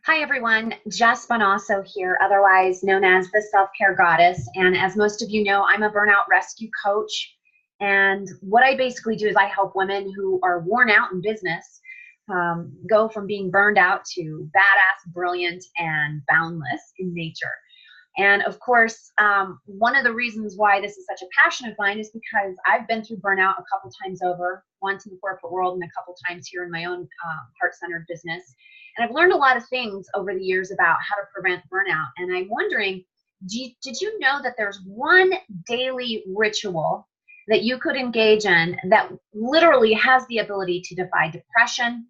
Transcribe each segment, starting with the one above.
Hi everyone, Jess Bonasso here, otherwise known as the Self-Care Goddess. And as most of you know, I'm a burnout rescue coach. And what I basically do is I help women who are worn out in business go from being burned out to badass, brilliant, and boundless in nature. And of course, one of the reasons why this is such a passion of mine is because I've been through burnout a couple times over, once in the corporate world and a couple times here in my own heart-centered business. And I've learned a lot of things over the years about how to prevent burnout. And I'm wondering, did you know that there's one daily ritual that you could engage in that literally has the ability to defy depression,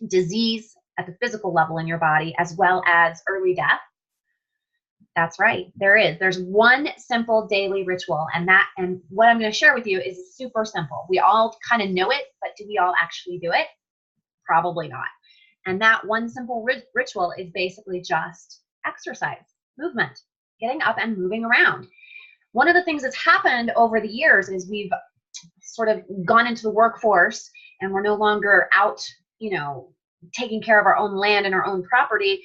disease at the physical level in your body, as well as early death? That's right, there is. There's one simple daily ritual, and what I'm going to share with you is super simple. We all kind of know it, but do we all actually do it? Probably not. And that one simple ritual is basically just exercise, movement, getting up and moving around. One of the things that's happened over the years is we've sort of gone into the workforce and we're no longer out, taking care of our own land and our own property,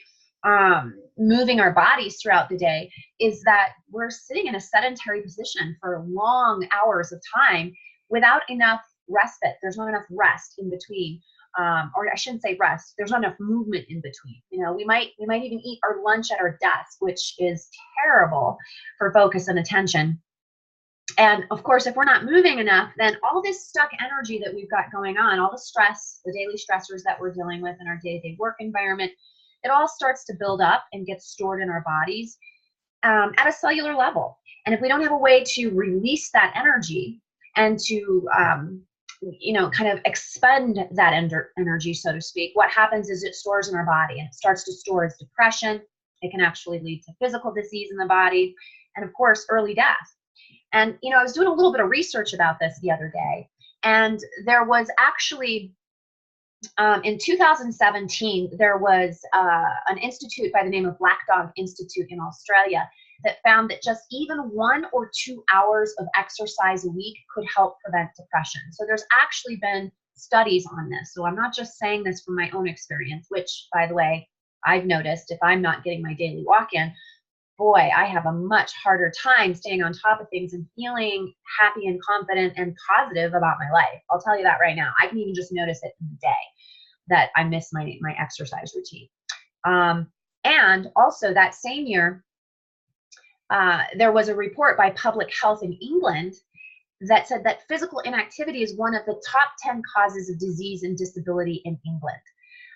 moving our bodies throughout the day, is that we're sitting in a sedentary position for long hours of time without enough respite. There's not enough rest in between. Or I shouldn't say rest, there's not enough movement in between. We might even eat our lunch at our desk, which is terrible for focus and attention. And of course, if we're not moving enough, then all this stuck energy that we've got going on, all the stress, the daily stressors that we're dealing with in our day-to-day work environment, it all starts to build up and get stored in our bodies at a cellular level. And if we don't have a way to release that energy and to kind of expend that energy, so to speak, what happens is it stores in our body, and it starts to store as depression. It can actually lead to physical disease in the body, and of course, early death. And, I was doing a little bit of research about this the other day, and there was actually, in 2017, there was an institute by the name of Black Dog Institute in Australia that found that just even 1 or 2 hours of exercise a week could help prevent depression. So there's actually been studies on this. So I'm not just saying this from my own experience, which, by the way, I've noticed if I'm not getting my daily walk in, boy, I have a much harder time staying on top of things and feeling happy and confident and positive about my life. I'll tell you that right now. I can even just notice it in the day that I miss my exercise routine. And also that same year, there was a report by Public Health in England that said that physical inactivity is one of the top 10 causes of disease and disability in England.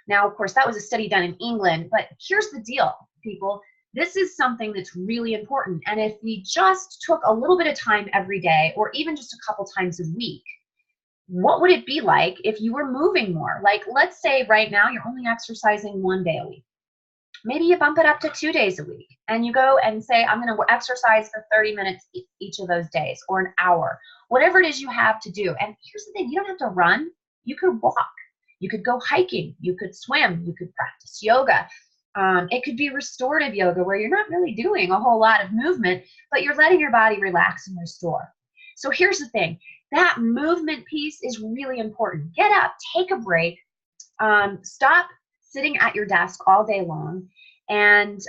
Now, of course, that was a study done in England, but here's the deal, people. This is something that's really important. And if we just took a little bit of time every day, or even just a couple times a week, what would it be like if you were moving more? Like, let's say right now you're only exercising 1 day a week. Maybe you bump it up to 2 days a week, and you go and say, I'm going to exercise for 30 minutes each of those days, or an hour, whatever it is you have to do. And here's the thing, you don't have to run. You could walk. You could go hiking. You could swim. You could practice yoga. It could be restorative yoga, where you're not really doing a whole lot of movement, but you're letting your body relax and restore. So here's the thing, that movement piece is really important. Get up, take a break, stop sitting at your desk all day long, and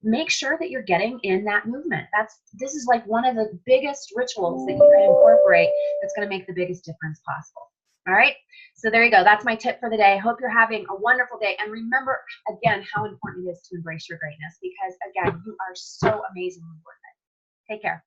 make sure that you're getting in that movement. This is like one of the biggest rituals that you can incorporate that's going to make the biggest difference possible. All right, so there you go. That's my tip for the day. Hope you're having a wonderful day. And remember, again, how important it is to embrace your greatness, because, again, you are so amazingly worth it. Take care.